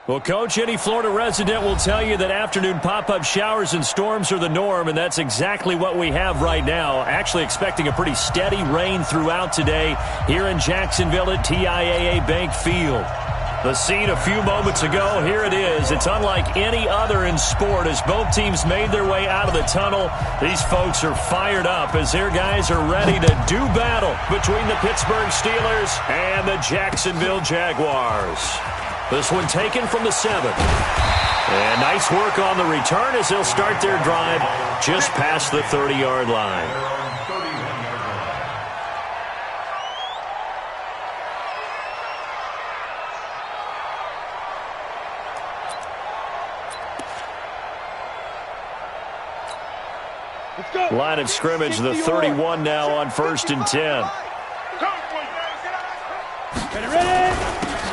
Well, Coach, any Florida resident will tell you that afternoon pop-up showers and storms are the norm, and that's exactly what we have right now. Actually expecting a pretty steady rain throughout today here in Jacksonville at TIAA Bank Field. The scene a few moments ago, here it is. It's unlike any other in sport as both teams made their way out of the tunnel. These folks are fired up as their guys are ready to do battle between the Pittsburgh Steelers and the Jacksonville Jaguars. This one taken from the 7. And nice work on the return as they'll start their drive just past the 30-yard line. Line of scrimmage, the 31 now on 1st and 10.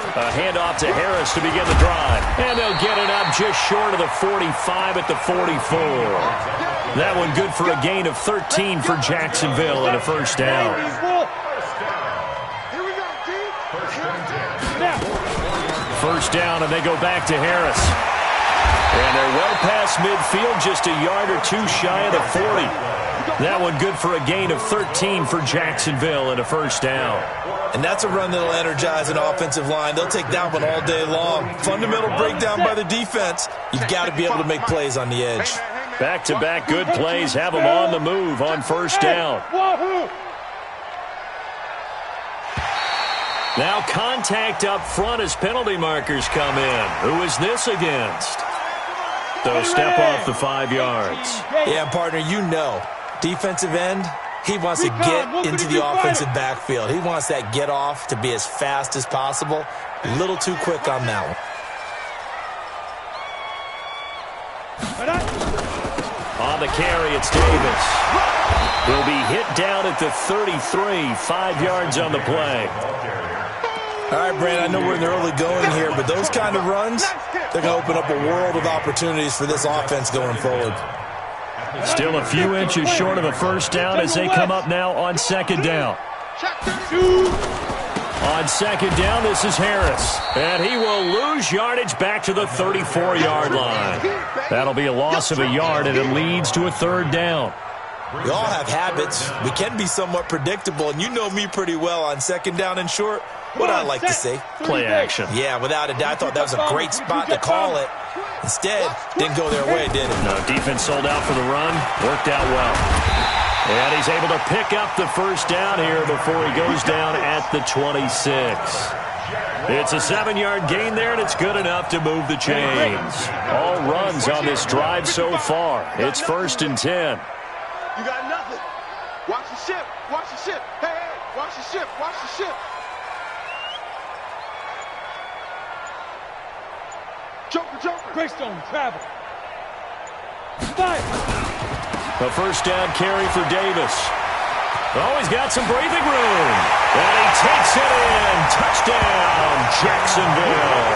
A handoff to Harris to begin the drive. And they'll get it up just short of the 45 at the 44. That one good for a gain of 13 for Jacksonville and a first down. First down, and they go back to Harris. And they're well past midfield, just a yard or two shy of the 40. That one good for a gain of 13 for Jacksonville and a first down. And that's a run that'll energize an offensive line. They'll take that one all day long. Fundamental breakdown by the defense. You've got to be able to make plays on the edge. Back-to-back good plays have them on the move on first down. Now contact up front as penalty markers come in. Who is this against? So step off the 5 yards. Yeah, partner, you know. Defensive end, he wants to get into the offensive backfield. He wants that get off to be as fast as possible. A little too quick on that one. On the carry, it's Davis. He'll be hit down at the 33, 5 yards on the play. All right, Brand, I know we're in the early going here, but those kind of runs, they're going to open up a world of opportunities for this offense going forward. Still a few inches short of a first down as they come up now on second down. On second down, this is Harris. And he will lose yardage back to the 34-yard line. That'll be a loss of a yard, and it leads to a third down. We all have habits. We can be somewhat predictable, and you know me pretty well on second down and short. What I like to say. Play action. Yeah, without a doubt. I thought that was a great spot to call it. Instead, didn't go their way, did it? No, defense sold out for the run. Worked out well. And he's able to pick up the first down here before he goes down at the 26. It's a 7-yard gain there, and it's good enough to move the chains. All runs on this drive so far. It's 1st and 10. You got nothing. Watch the ship. Watch the ship. Hey, hey, watch the ship. Watch the ship. Joker. Greystone, travel. Fire. A first down carry for Davis. Oh, he's got some breathing room. And he takes it in. Touchdown, Jacksonville.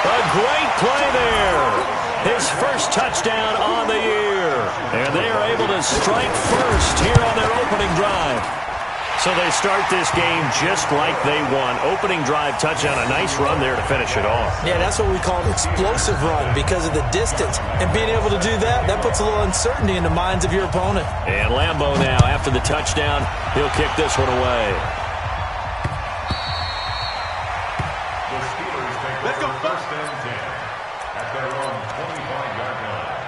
A great play there. His first touchdown on the year. And they are able to strike first here on their opening drive. So they start this game just like they won. Opening drive touchdown, a nice run there to finish it off. Yeah, that's what we call an explosive run because of the distance. And being able to do that, that puts a little uncertainty in the minds of your opponent. And Lambeau now, after the touchdown, he'll kick this one away. Let's go. First and 10 at their own 25-yard line.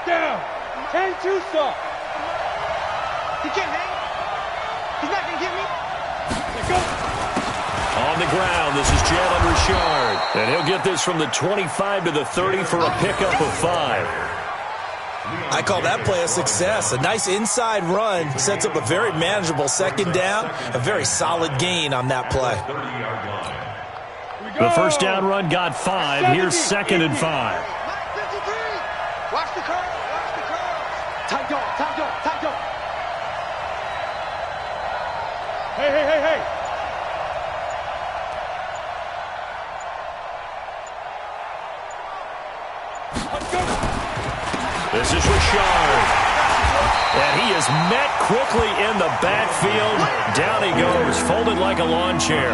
Down. 10-2 stop. He can't hang. He's not going to get me. Let's go. On the ground, this is Jalen Richard. And he'll get this from the 25 to the 30 for a pickup of 5. I call that play a success. A nice inside run sets up a very manageable second down. A very solid gain on that play. The first down run got 5. Here's 2nd and 5. 53. Watch the curve. Watch the curve. Tight dog. Hey. Let's go. This is Richard. And he is met quickly in the backfield. Down he goes, folded like a lawn chair.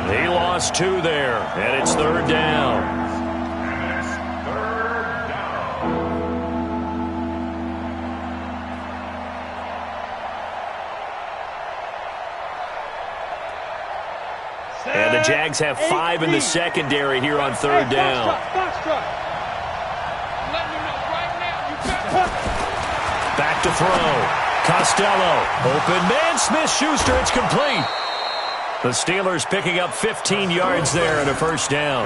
He lost 2 there, and it's 3rd down. And it's 3rd down. And the Jags have 5 in the secondary here on 3rd down. Back to throw. Costello. Open man. Smith-Schuster. It's complete. The Steelers picking up 15 yards there and a 1st down.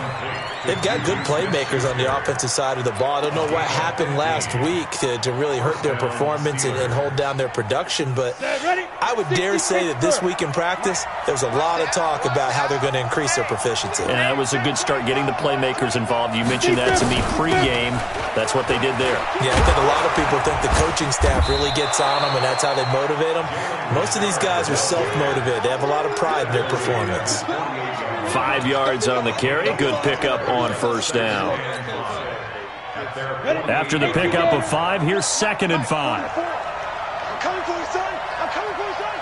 They've got good playmakers on the offensive side of the ball. I don't know what happened last week to really hurt their performance and hold down their production, but I would dare say that this week in practice, there's a lot of talk about how they're going to increase their proficiency. And that was a good start getting the playmakers involved. You mentioned that to me pregame. That's what they did there. Yeah, I think a lot of people think the coaching staff really gets on them, and that's how they motivate them. Most of these guys are self-motivated. They have a lot of pride in their performance. 5 yards on the carry. Good pickup on 1st down. After the pickup of 5, here's 2nd and 5. I'm coming for you, son. I'm coming for you, son.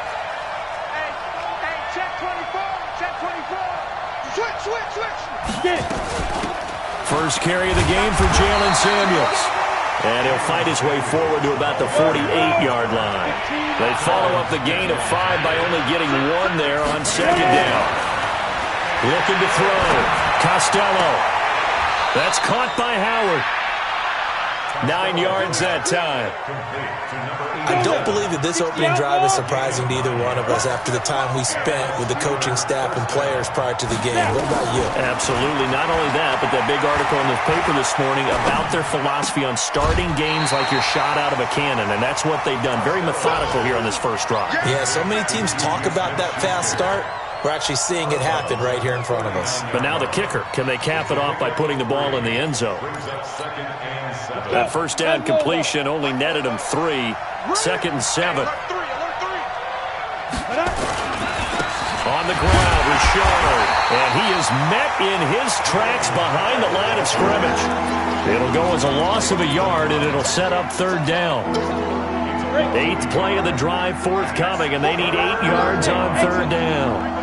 Hey, check 24. Check 24. Switch. Get it. First carry of the game for Jalen Samuels. And he'll fight his way forward to about the 48-yard line. They follow up the gain of 5 by only getting 1 there on 2nd down. Looking to throw. Costello. That's caught by Howard. 9 yards that time. I don't believe that this opening drive is surprising to either one of us after the time we spent with the coaching staff and players prior to the game. What about you? Absolutely. Not only that, but that big article in the paper this morning about their philosophy on starting games like you're shot out of a cannon, and that's what they've done. Very methodical here on this first drive. Yeah, so many teams talk about that fast start. We're actually seeing it happen right here in front of us. But now the kicker. Can they cap it off by putting the ball in the end zone? That 1st down completion only netted him 3. 2nd and 7. On the ground, Richard. And he is met in his tracks behind the line of scrimmage. It'll go as a loss of a yard, and it'll set up 3rd down. 8th play of the drive forthcoming, and they need 8 yards on 3rd down.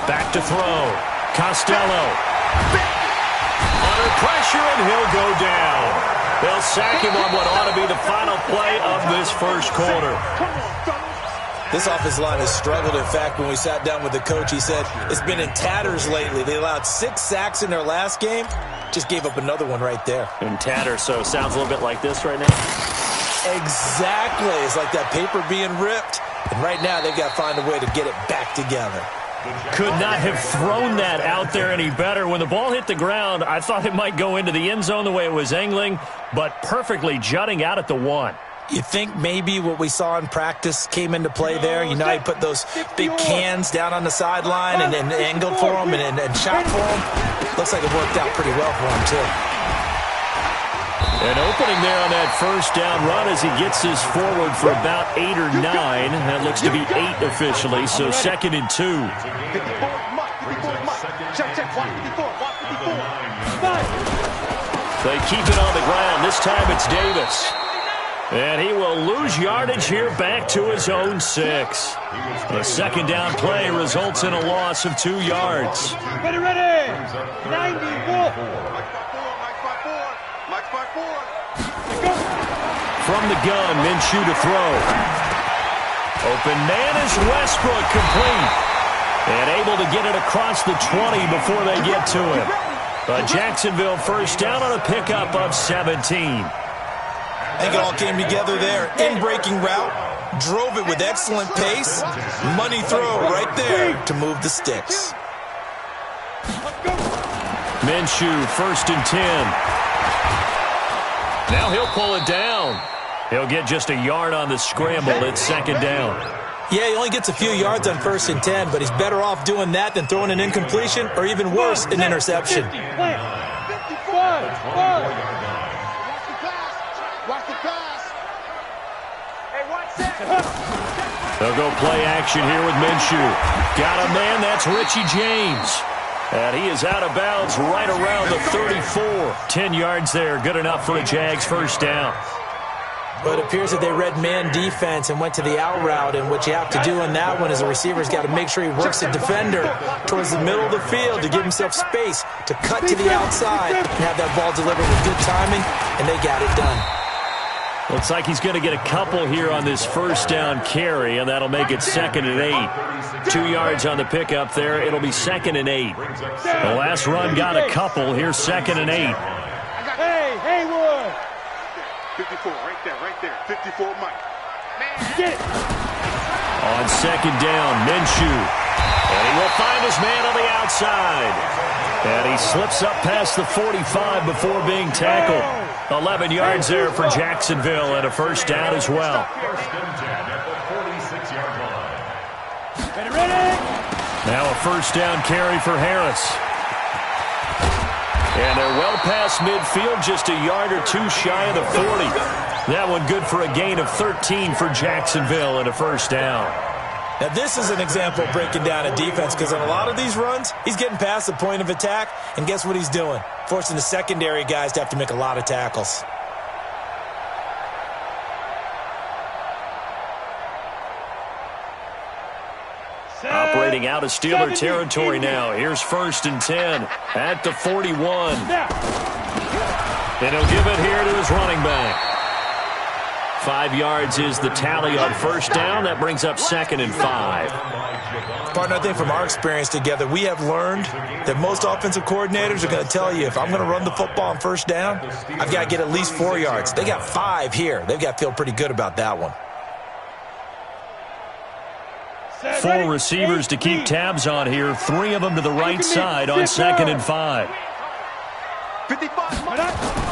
Back to throw. Costello. Under pressure, and he'll go down. They'll sack him on what ought to be the final play of this first quarter. This offensive line has struggled. In fact, when we sat down with the coach, he said it's been in tatters lately. They allowed 6 sacks in their last game. Just gave up another one right there. In tatters, so it sounds a little bit like this right now. Exactly. It's like that paper being ripped. And right now, they've got to find a way to get it back together. Could not have thrown that out there any better. When the ball hit the ground, I thought it might go into the end zone the way it was angling, but perfectly jutting out at the 1. You think maybe what we saw in practice came into play there? You know, he put those big cans down on the sideline and angled for them and shot for them. Looks like it worked out pretty well for him, too. An opening there on that 1st down run as he gets this forward for about 8 or 9. That looks to be 8 officially, so 2nd and 2. 54, check, watch 54, watch 54. They keep it on the ground. This time it's Davis. And he will lose yardage here back to his own 6. The 2nd down play results in a loss of 2 yards. Ready. 94. From the gun, Minshew to throw. Open man is Westbrook, complete. And able to get it across the 20 before they get to him. A Jacksonville 1st down on a pickup of 17. I think it all came together there. In-breaking route. Drove it with excellent pace. Money throw right there to move the sticks. Minshew, 1st and 10. Now he'll pull it down. He'll get just a yard on the scramble. It's 2nd down. Yeah, he only gets a few yards on 1st and 10, but he's better off doing that than throwing an incompletion or even worse, an interception. 55. Watch the pass. Hey, watch that. They'll go play action here with Minshew. Got a man, that's Richie James. And he is out of bounds right around the 34. 10 yards there, good enough for a Jags 1st down. Well, it appears that they read man defense and went to the out route, and what you have to do on that one is the receiver's got to make sure he works the defender towards the middle of the field to give himself space to cut to the outside and have that ball delivered with good timing, and they got it done. Looks like he's going to get a couple here on this first down carry, and that'll make it 2nd and 8. 2 yards on the pickup there. It'll be 2nd and 8. The last run got a couple. Here's 2nd and 8. Hey, Haywood. 54, right there. 54, Mike. Get it. On 2nd down, Minshew. And he will find his man on the outside. And he slips up past the 45 before being tackled. 11 yards there for Jacksonville and a first down as well. Now a first down carry for Harris. And they're well past midfield, just a yard or two shy of the 40. That one good for a gain of 13 for Jacksonville and a first down. Now, this is an example of breaking down a defense because on a lot of these runs, he's getting past the point of attack, and guess what he's doing? Forcing the secondary guys to have to make a lot of tackles. Operating out of Steeler territory now. Here's 1st and 10 at the 41. And he'll give it here to his running back. 5 yards is the tally on first down. That brings up 2nd and 5. Partner, I think from our experience together, we have learned that most offensive coordinators are going to tell you, if I'm going to run the football on first down, I've got to get at least 4 yards. They got 5 here. They've got to feel pretty good about that one. 4 receivers to keep tabs on here. 3 of them to the right side on 2nd and 5. 55,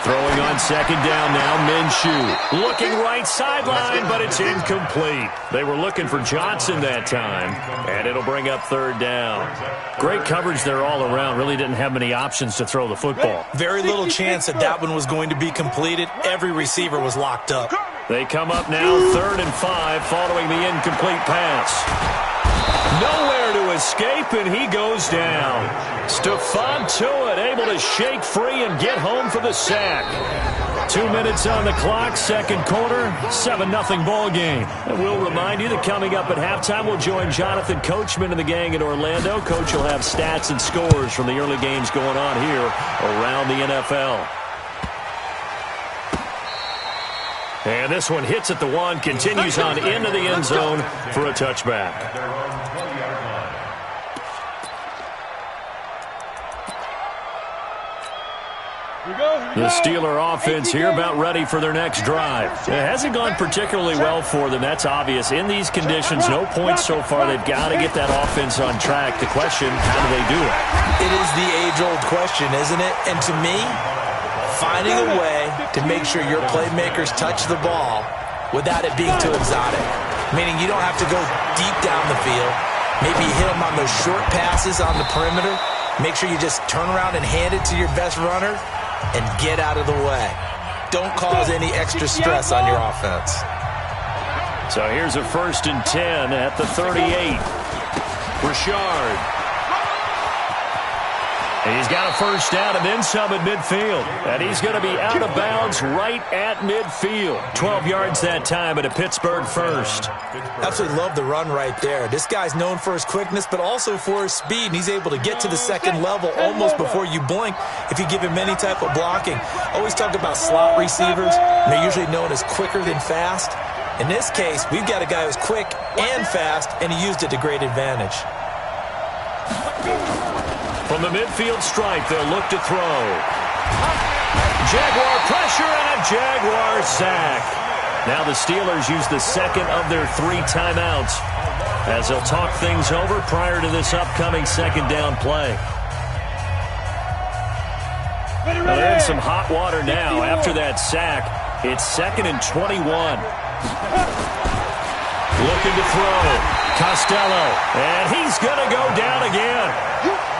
Throwing on 2nd down now, Minshew. Looking right sideline, but it's incomplete. They were looking for Johnson that time, and it'll bring up 3rd down. Great coverage there all around. Really didn't have many options to throw the football. Very little chance that that one was going to be completed. Every receiver was locked up. They come up now 3rd and 5 following the incomplete pass. Nowhere to escape, and he goes down. Stephon Tuitt able to shake free and get home for the sack. 2 minutes on the clock, second quarter, 7-0 ball game. And we'll remind you that coming up at halftime, we'll join Jonathan Coachman and the gang in Orlando. Coach will have stats and scores from the early games going on here around the NFL. And this one hits at the 1, continues on into the end zone for a touchback. The Steeler offense here about ready for their next drive. It hasn't gone particularly well for them. That's obvious. In these conditions, no points so far. They've got to get that offense on track. The question, how do they do it? It is the age-old question, isn't it? And to me, finding a way to make sure your playmakers touch the ball without it being too exotic. Meaning you don't have to go deep down the field. Maybe hit them on those short passes on the perimeter. Make sure you just turn around and hand it to your best runner and get out of the way. Don't cause any extra stress on your offense. So here's a 1st and 10 at the 38. Richard. And he's got a first down and then some at midfield. And he's going to be out of bounds right at midfield. 12 yards that time at a Pittsburgh first. Absolutely love the run right there. This guy's known for his quickness, but also for his speed. And he's able to get to the second level almost before you blink if you give him any type of blocking. Always talk about slot receivers. And they're usually known as quicker than fast. In this case, we've got a guy who's quick and fast, and he used it to great advantage. From the midfield stripe, they'll look to throw. Jaguar pressure and a Jaguar sack. Now the Steelers use the second of their 3 timeouts as they'll talk things over prior to this upcoming second down play. Well, they're in some hot water now after that sack. It's 2nd and 21. Looking to throw. Costello. And he's going to go down again.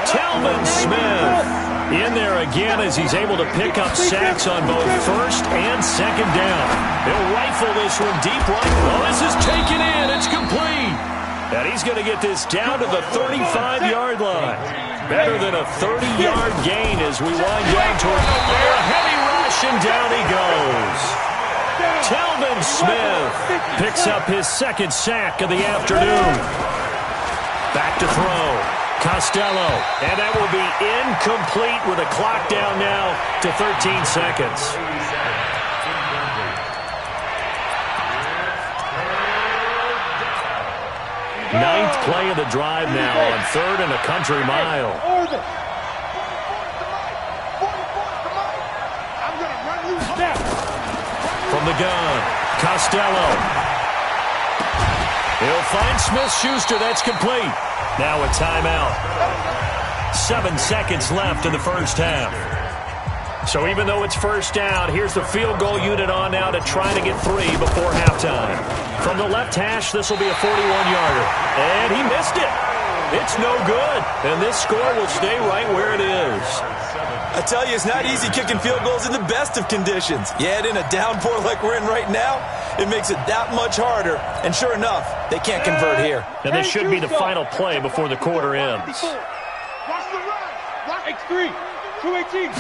Telvin Smith in there again as he's able to pick up sacks on both first and second down. He'll rifle this one deep right. Well, this is taken in. It's complete. And he's going to get this down to the 35-yard line. Better than a 30-yard gain as we wind down toward a heavy rush, and down he goes. Telvin Smith picks up his second sack of the afternoon. Back to throw. Costello. And that will be incomplete with a clock down now to 13 seconds. Ninth play of the drive now on 3rd and a country mile. From the gun, Costello. He'll find Smith-Schuster. That's complete. Now a timeout. 7 seconds left in the first half. So even though it's first down, here's the field goal unit on now to try to get 3 before halftime. From the left hash, this will be a 41-yarder. And he missed it. It's no good. And this score will stay right where it is. I tell you, it's not easy kicking field goals in the best of conditions. Yet in a downpour like we're in right now, it makes it that much harder. And sure enough, they can't convert here. And this should be the final play before the quarter ends. Watch the run. X3. 218.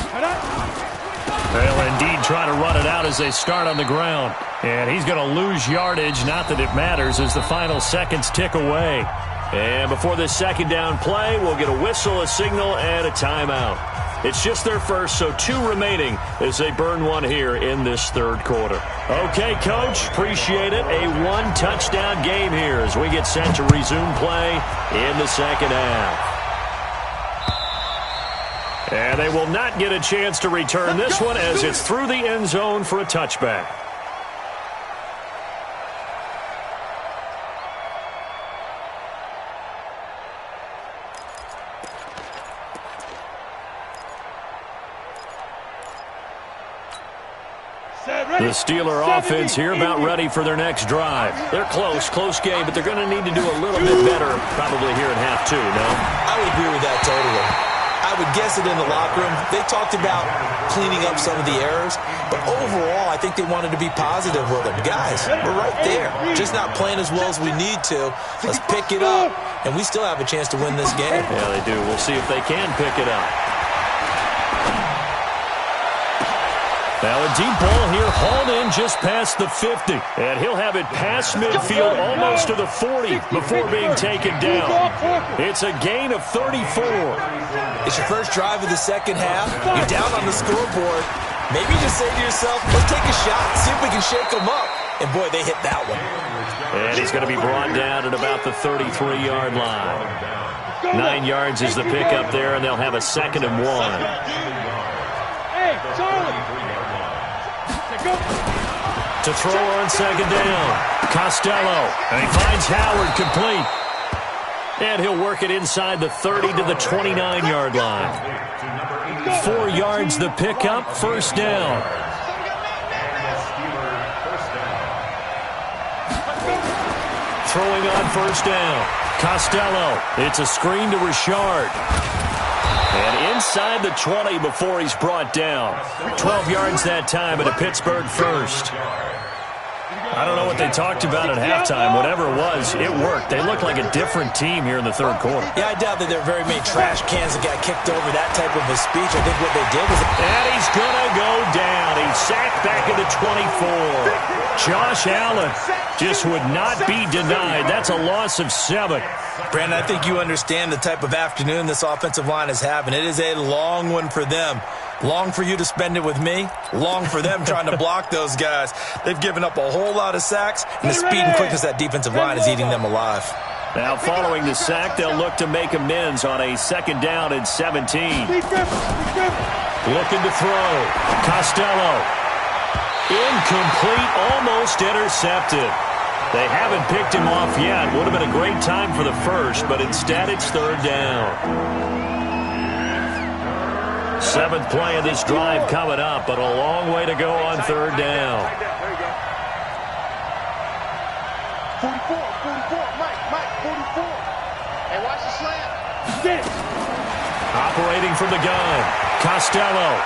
They'll indeed try to run it out as they start on the ground. And he's going to lose yardage. Not that it matters as the final seconds tick away. And before this second down play, we'll get a whistle, a signal, and a timeout. It's just their first, so 2 remaining as they burn 1 here in this third quarter. Okay, Coach, appreciate it. A 1-touchdown game here as we get set to resume play in the second half. And they will not get a chance to return this one as it's through the end zone for a touchback. The Steeler offense here about ready for their next drive. They're close game, but they're going to need to do a little bit better probably here in half 2, no? I would agree with that totally. I would guess it in the locker room. They talked about cleaning up some of the errors, but overall, I think they wanted to be positive with them. Guys, we're right there. Just not playing as well as we need to. Let's pick it up, and we still have a chance to win this game. Yeah, they do. We'll see if they can pick it up. Now a deep ball here, hauled in just past the 50. And he'll have it past midfield almost to the 40 before being taken down. It's a gain of 34. It's your first drive of the second half. You're down on the scoreboard. Maybe just say to yourself, let's take a shot, see if we can shake them up. And boy, they hit that one. And he's going to be brought down at about the 33-yard line. 9 yards is the pickup there, and they'll have a 2nd and 1. Hey, Charlie. To throw on second down. Costello. And he finds Howard complete. And he'll work it inside the 30 to the 29-yard line. 4 yards the pickup, first down. Throwing on first down. Costello. It's a screen to Richard. And inside the 20 before he's brought down. 12 yards that time and a Pittsburgh first. I don't know what they talked about at halftime. Whatever it was, it worked. They looked like a different team here in the third quarter. Yeah, I doubt that there are very many trash cans that got kicked over that type of a speech. I think what they did was... And he's going to go down. He's sacked back at the 24. Josh Allen just would not be denied. That's a loss of 7. Brandon, I think you understand the type of afternoon this offensive line is having. It is a long one for them. Long for you to spend it with me. Long for them trying to block those guys. They've given up a whole lot of sacks, and the speed and quickness of that defensive line is eating them alive. Now, following the sack, they'll look to make amends on a 2nd down and 17. Looking to throw. Costello. Incomplete, almost intercepted. They haven't picked him off yet. Would have been a great time for the first, but instead it's 3rd down. 7th play of this drive coming up, but a long way to go on 3rd down. 44, Mike, 44. Hey, watch the slant. Operating from the gun, Costello.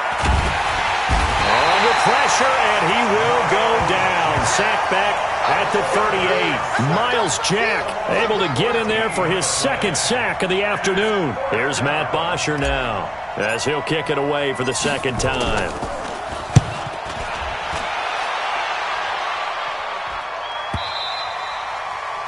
Under pressure, and he will go down. Sacked back at the 38. Miles Jack able to get in there for his 2nd sack of the afternoon. Here's Matt Bosher now as he'll kick it away for the 2nd time.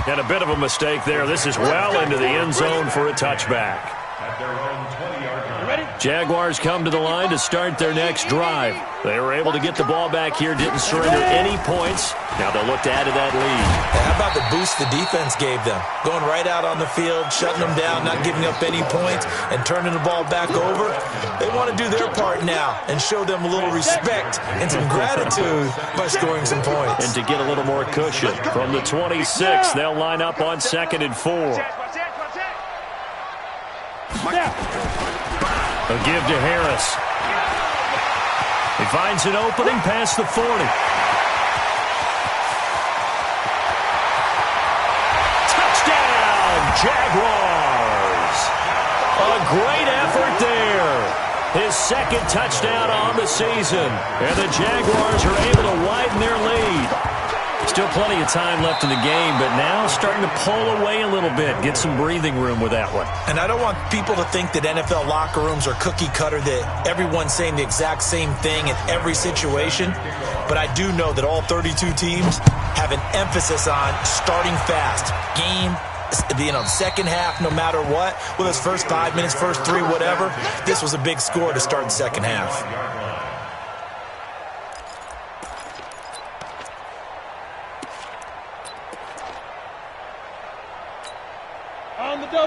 And a bit of a mistake there. This is well into the end zone for a touchback. At their own 20-yard line. Jaguars come to the line to start their next drive. They were able to get the ball back here, didn't surrender any points. Now they'll look to add to that lead. How about the boost the defense gave them? Going right out on the field, shutting them down, not giving up any points, and turning the ball back over. They want to do their part now and show them a little respect and some gratitude by scoring some points. And to get a little more cushion. From the 26, they'll line up on 2nd and 4. A give to Harris. He finds an opening past the 40. Touchdown, Jaguars! A great effort there. His second touchdown on the season. And the Jaguars are able to widen their lead. Still plenty of time left in the game, but now starting to pull away a little bit, get some breathing room with that one. And I don't want people to think that NFL locker rooms are cookie cutter, that everyone's saying the exact same thing in every situation. But I do know that all 32 teams have an emphasis on starting fast. Second half, no matter what, whether it's first 5 minutes, first 3, whatever. This was a big score to start the second half.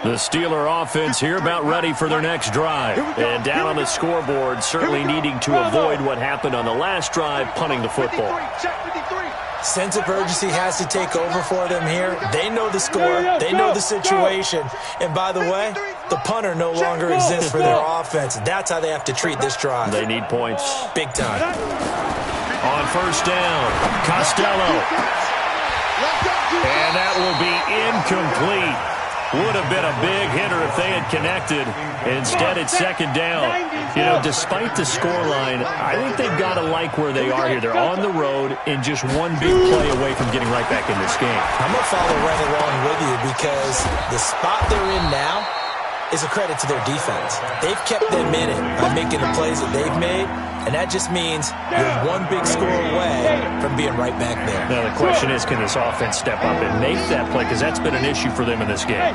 The Steeler offense here about ready for their next drive. And down on the scoreboard, certainly needing to avoid what happened on the last drive, punting the football. Sense of urgency has to take over for them here. They know the score. They know the situation. And by the way, the punter no longer exists for their offense. That's how they have to treat this drive. They need points. Big time. On first down, Costello. And that will be incomplete. Would have been a big hitter if they had connected. Instead, it's second down. You know, despite the scoreline, I think they've got to like where they are here. They're on the road and just one big play away from getting right back in this game. I'm going to follow right along with you because the spot they're in now is a credit to their defense. They've kept them in it by making the plays that they've made, and that just means you're one big score away from being right back there. Now the question is, can this offense step up and make that play? Because that's been an issue for them in this game.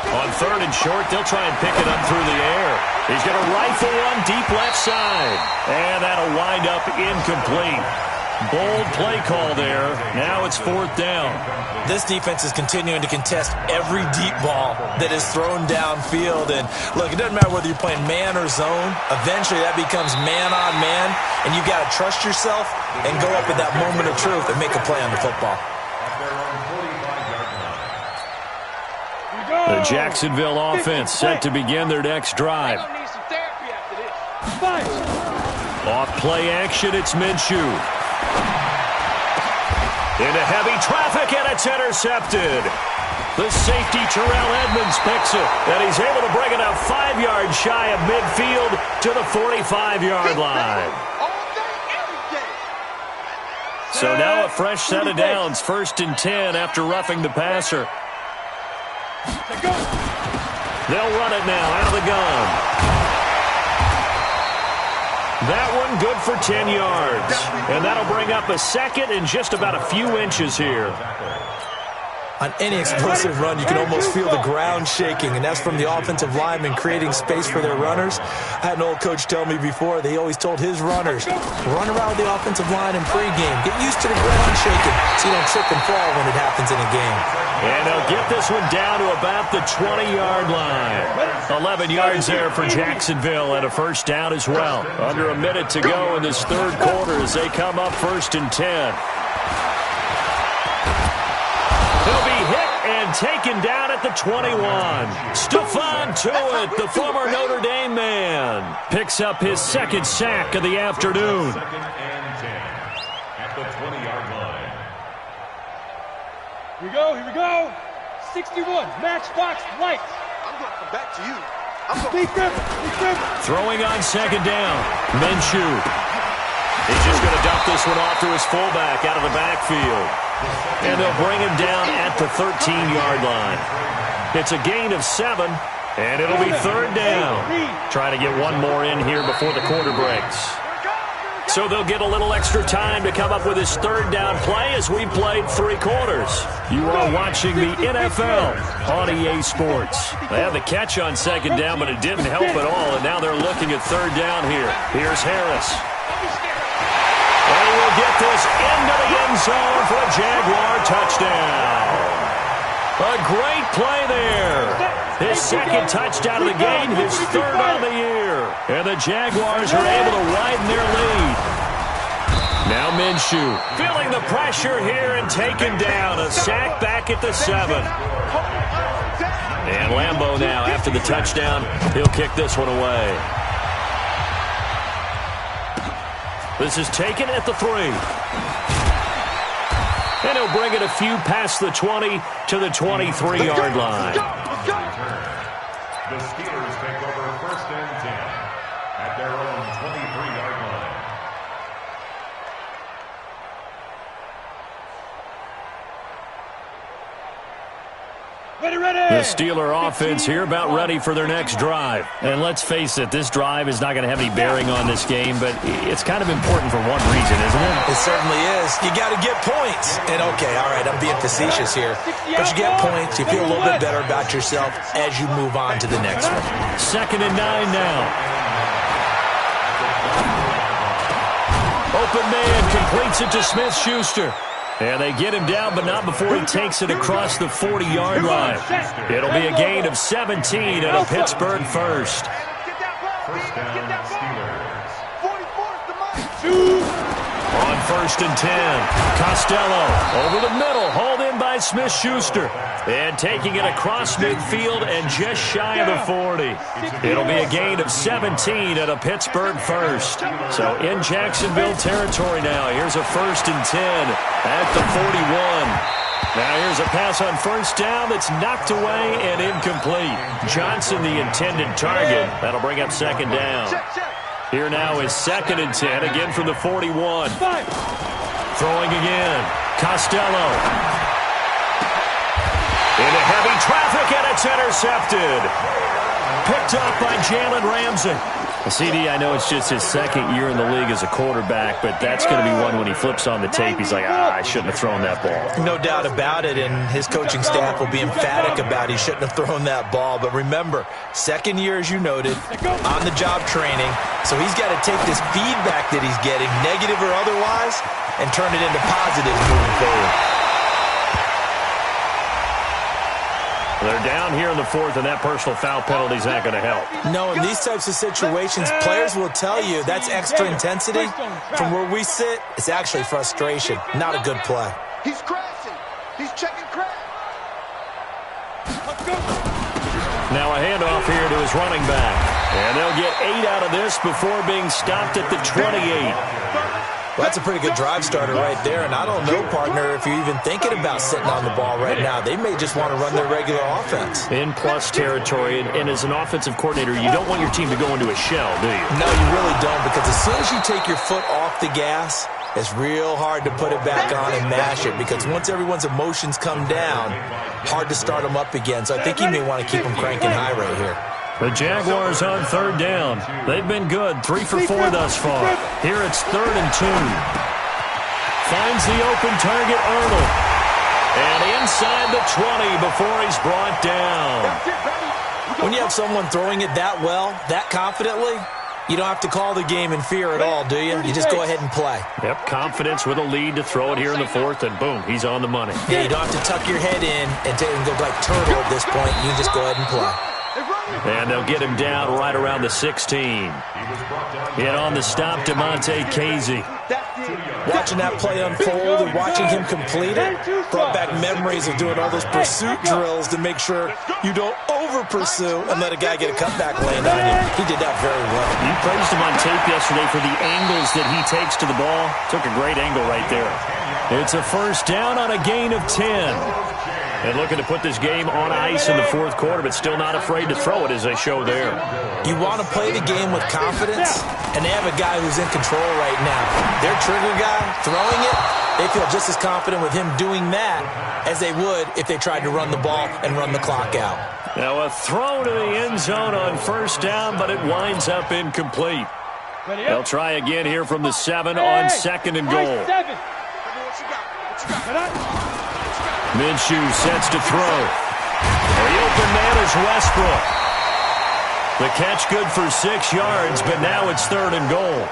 On third and short, they'll try and pick it up through the air. He's going to rifle one deep left side. And that'll wind up incomplete. Bold play call there. Now it's fourth down. This defense is continuing to contest every deep ball that is thrown downfield. And look, it doesn't matter whether you're playing man or zone. Eventually that becomes man on man. And you got to trust yourself and go up at that moment of truth and make a play on the football. The Jacksonville offense set to begin their next drive. Off play action, it's Minshew. Into heavy traffic, and it's intercepted. The safety, Terrell Edmonds, picks it, and he's able to bring it up 5 yards shy of midfield to the 45-yard line. So now a fresh set of downs, 1st and 10 after roughing the passer. They'll run it now out of the gun. That one good for 10 yards. And that'll bring up a second and just about a few inches here. On any explosive run, you can almost feel the ground shaking, and that's from the offensive linemen creating space for their runners. I had an old coach tell me before, they always told his runners, run around the offensive line in pregame. Get used to the ground shaking so you don't trip and fall when it happens in a game. And they'll get this one down to about the 20-yard line. 11 yards there for Jacksonville and a first down as well. Under a minute to go in this third quarter as they come up 1st and 10. He'll be hit and taken down at the 21. Stephon Tuitt, the former Notre Dame man, picks up his second sack of the afternoon. 2nd and 10 at the 20-yard line. Here we go. 61, matchbox lights. I'm going to come back to you. Be careful. Throwing on second down, Minshew. He's just going to dump this one off to his fullback out of the backfield. And they'll bring him down at the 13-yard line. It's a gain of 7, and it'll be third down. Trying to get one more in here before the quarter breaks. So they'll get a little extra time to come up with his third down play as we played 3 quarters. You are watching the NFL on EA Sports. They had the catch on second down, but it didn't help at all, and now they're looking at third down here. Here's Harris. And he will get this into the end zone for a Jaguar touchdown. A great play there. His second touchdown of the game, his third on the year. And the Jaguars are able to widen their lead. Now Minshew feeling the pressure here and taken down. A sack back at the 7. And Lambeau now, after the touchdown, he'll kick this one away. This is taken at the 3. And he'll bring it a few past the 20 to the 23-yard line. The Steelers take over 1st and 10 at their own 23-yard line. The Steeler offense here about ready for their next drive. And let's face it, this drive is not going to have any bearing on this game, but it's kind of important for one reason, isn't it? It certainly is. You got to get points. And okay, all right, I'm being facetious here. But you get points, you feel a little bit better about yourself as you move on to the next one. 2nd and 9 now. Open man completes it to Smith-Schuster. And they get him down, but not before he takes it across the 40-yard line. It'll be a gain of 17 and a Pittsburgh first. 1st down, Steelers. On 1st and 10, Costello over the middle, hauled in by Smith-Schuster. And taking it across midfield and just shy of the 40. It'll be a gain of 17 and a Pittsburgh first. So in Jacksonville territory now. Here's a 1st and 10 at the 41. Now here's a pass on 1st down that's knocked away and incomplete. Johnson the intended target. That'll bring up 2nd down. Here now is 2nd and 10, again from the 41. Throwing again. Costello. Into heavy traffic, and it's intercepted. Picked up by Jalen Ramsey. CD, I know it's just his 2nd year in the league as a quarterback, but that's going to be one when he flips on the tape. He's like, I shouldn't have thrown that ball. No doubt about it, and his coaching staff will be emphatic about he shouldn't have thrown that ball. But remember, 2nd year, as you noted, on-the-job training. So he's got to take this feedback that he's getting, negative or otherwise, and turn it into positives moving forward. They're down here in the 4th, and that personal foul penalty is not going to help. No, in these types of situations, players will tell you that's extra intensity. From where we sit, it's actually frustration. Not a good play. He's crashing. He's checking crash. Now a handoff here to his running back. And they'll get 8 out of this before being stopped at the 28. Well, that's a pretty good drive starter right there, and I don't know, partner, if you're even thinking about sitting on the ball right now. They may just want to run their regular offense. In plus territory, and as an offensive coordinator, you don't want your team to go into a shell, do you? No, you really don't, because as soon as you take your foot off the gas, it's real hard to put it back on and mash it, because once everyone's emotions come down, hard to start them up again. So I think you may want to keep them cranking high right here. The Jaguars on 3rd down. They've been good, 3 for 4 thus far. Here it's 3rd and 2. Finds the open target, Arnold. And inside the 20 before he's brought down. When you have someone throwing it that well, that confidently, you don't have to call the game in fear at all, do you? You just go ahead and play. Yep, confidence with a lead to throw it here in the 4th, and boom, he's on the money. Yeah, you don't have to tuck your head in and go like turtle at this point. You just go ahead and play. And they'll get him down right around the 16. Hit on the stop, DeMonte Casey. Watching that play unfold and watching him complete it brought back memories of doing all those pursuit drills to make sure you don't over-pursue and let a guy get a cutback land on you. He did that very well. You praised him on tape yesterday for the angles that he takes to the ball. Took a great angle right there. It's a 1st down on a gain of 10. And looking to put this game on ice in the 4th quarter, but still not afraid to throw it as they show there. You want to play the game with confidence, and they have a guy who's in control right now. Their trigger guy, throwing it, they feel just as confident with him doing that as they would if they tried to run the ball and run the clock out. Now a throw to the end zone on 1st down, but it winds up incomplete. They'll try again here from the 7 on 2nd and goal. Minshew sets to throw. The open man is Westbrook. The catch good for 6 yards, but now it's 3rd and goal.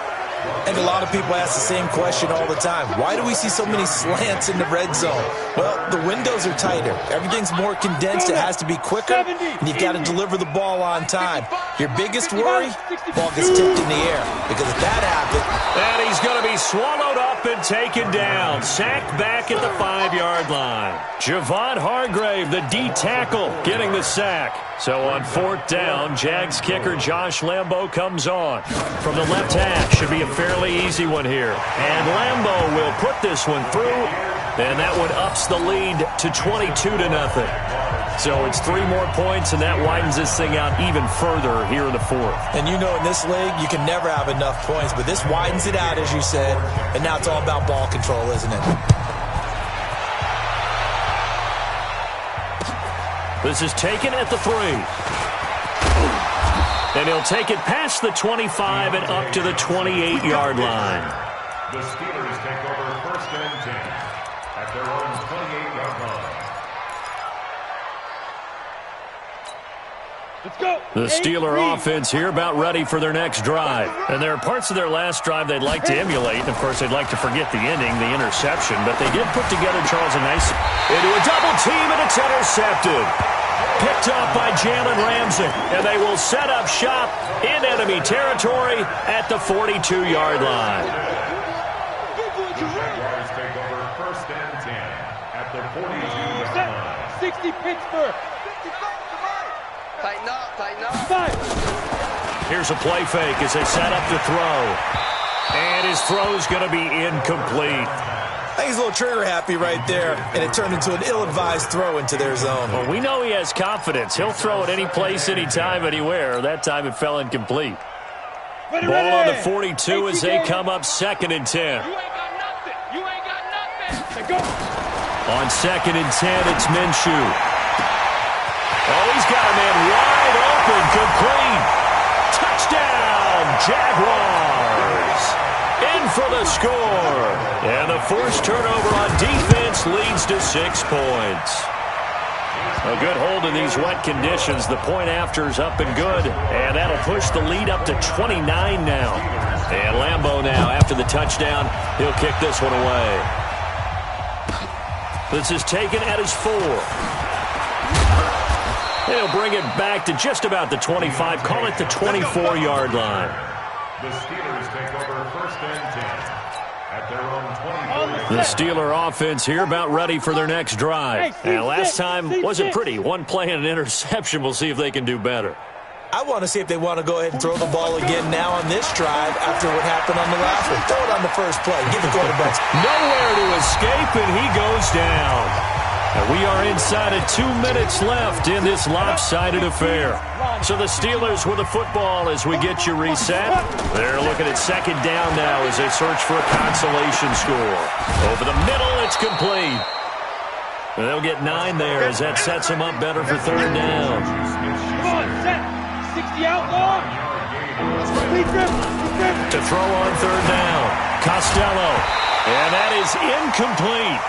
And a lot of people ask the same question all the time. Why do we see so many slants in the red zone? Well, the windows are tighter. Everything's more condensed. It has to be quicker, and you've got to deliver the ball on time. Your biggest worry, ball gets tipped in the air. Because if that happens... And he's going to be swallowed up and taken down. Sacked back at the 5-yard line. Javon Hargrave, the D tackle, getting the sack. So on 4th down, Jags kicker Josh Lambo comes on. From the left hash, should be a fairly easy one here. And Lambo will put this one through, and that one ups the lead to 22-0. So it's 3 more points, and that widens this thing out even further here in the 4th. And you know in this league, you can never have enough points, but this widens it out, as you said, and now it's all about ball control, isn't it? This is taken at the 3. And he'll take it past the 25 and up to the 28-yard line. The Steelers take over 1st and 10 at their own 28-yard line. Let's go. The Steeler offense here about ready for their next drive. And there are parts of their last drive they'd like to emulate. And, of course, they'd like to forget the ending, the interception. But they did put together, Charles, a nice into a double team, and it's intercepted. Picked up by Jalen Ramsey. And they will set up shop in enemy territory at the 42-yard line. The Jaguars take over 1st and 10 at the 42-yard line. 60 Pittsburgh. Tighten up, tighten up. 5. Here's a play fake as they set up to throw. And his throw's going to be incomplete. I think he's a little trigger happy right there, and it turned into an ill-advised throw into their zone. Well, we know he has confidence. He'll throw it any place, anytime, anywhere. That time it fell incomplete. Ball on the 42 as they come up 2nd and 10. You ain't got nothing. You ain't got nothing. Go. On 2nd and 10, it's Minshew. Oh, he's got a man wide open, complete. Touchdown, Jaguars. In for the score. And the forced turnover on defense leads to 6 points. A good hold in these wet conditions. The point after is up and good. And that'll push the lead up to 29 now. And Lambo now, after the touchdown, he'll kick this one away. This is taken at his 4. He'll bring it back to just about the 25. Call it the 24-yard line. The Steelers take over 1st and 10 at their own 24. The Steeler offense here about ready for their next drive. And last time wasn't pretty. One play and an interception. We'll see if they can do better. I want to see if they want to go ahead and throw the ball again now on this drive after what happened on the last one. Throw it on the first play. Give the quarterbacks nowhere to escape, and he goes down. And we are inside of 2 minutes left in this lopsided affair. So the Steelers with the football as we get you reset. They're looking at 2nd down now as they search for a consolation score. Over the middle, it's complete. And they'll get 9 there as that sets them up better for 3rd down. Come on, set. 60 out long. To throw on 3rd down. Costello. And that is incomplete.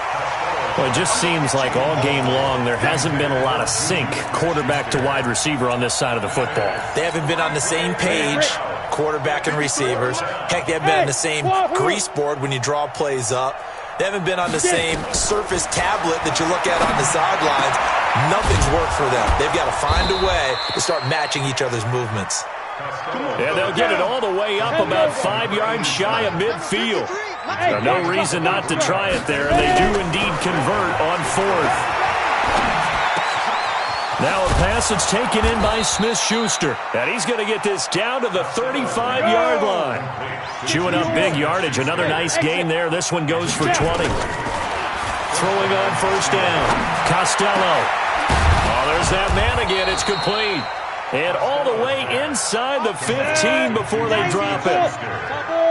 Well, it just seems like all game long there hasn't been a lot of sync quarterback to wide receiver on this side of the football. They haven't been on the same page, quarterback and receivers. Heck, they haven't been on the same grease board when you draw plays up. They haven't been on the same surface tablet that you look at on the sidelines. Nothing's worked for them. They've got to find a way to start matching each other's movements. Yeah, they'll get it all the way up about 5 yards shy of midfield. No reason not to try it there. They do indeed convert on 4th. Now a pass that's taken in by Smith-Schuster. And he's going to get this down to the 35-yard line. Chewing up big yardage. Another nice gain there. This one goes for 20. Throwing on 1st down. Costello. Oh, there's that man again. It's complete. And all the way inside the 15 before they drop it.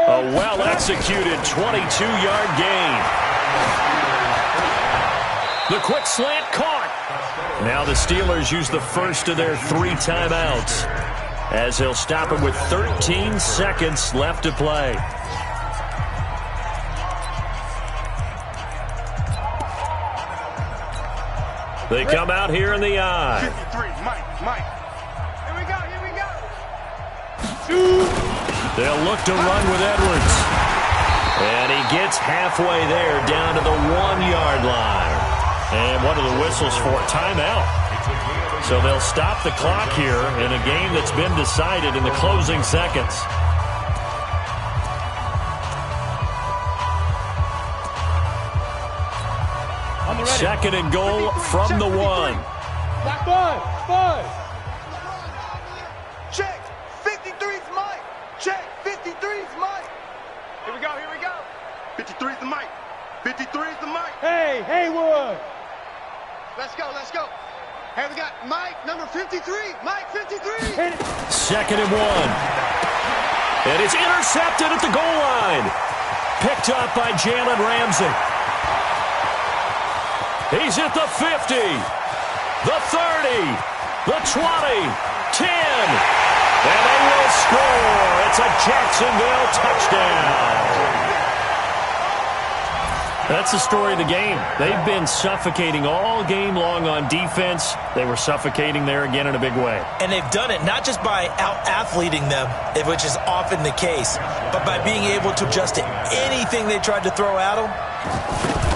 A well-executed 22-yard gain. The quick slant caught. Now the Steelers use the first of their 3 timeouts. as he'll stop it with 13 seconds left to play. They come out here in the eye. 53, Mike. Here we go. They'll look to run with Edwards. And he gets halfway there down to the 1-yard line. And what are the whistles for? Timeout. So they'll stop the clock here in a game that's been decided in the closing seconds. Second and goal from the 1. Five. Check. 53's Mike. Check. 53's Mike. Here we go. 53's the Mike. 53's the Mike. Hey, Haywood. Let's go. Hey, we got Mike, number 53. Mike, 53. Hit it. Second and 1. And it's intercepted at the goal line. Picked up by Jalen Ramsey. He's at the 50, the 30, the 20, 10, and they will score. It's a Jacksonville touchdown. That's the story of the game. They've been suffocating all game long on defense. They were suffocating there again in a big way. And they've done it not just by out-athleting them, which is often the case, but by being able to adjust to anything they tried to throw at them.